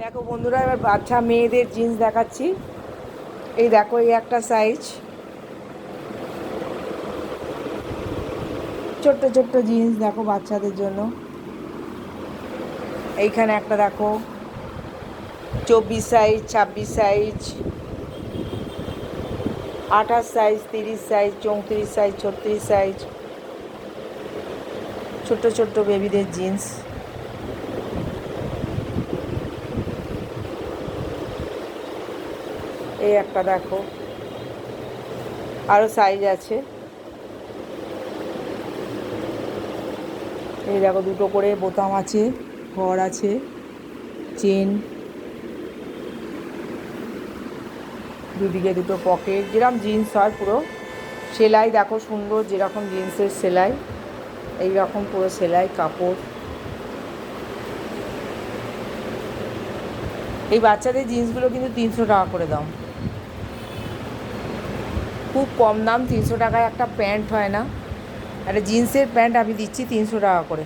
দেখো বন্ধুরা, এবার বাচ্চা মেয়েদের জিন্স দেখাচ্ছি। এই দেখো, এই একটা সাইজ, ছোট্ট ছোট্ট জিন্স দেখো বাচ্চাদের জন্য। এইখানে একটা দেখো, 24 size, 26 size, 28 size, 30 size, 34 size, 36 size, ছোট্ট ছোট্ট বেবিদের জিন্স। এই একটা দেখো, আরও সাইজ আছে। এই দেখো, দুটো করে বোতাম আছে, ঘর আছে, চেন, দুদিকে দুটো পকেট, যেরকম জিন্স হয় পুরো। সেলাই দেখো সুন্দর, যেরকম জিন্সের সেলাই এই রকম পুরো সেলাই কাপড়। এই বাচ্চাদের জিন্সগুলো কিন্তু 300 টাকা করে দাম, খুব কম দাম। 300 টাকায় একটা প্যান্ট হয় না, একটা জিন্সের প্যান্ট আমি দিচ্ছি 300 টাকা করে।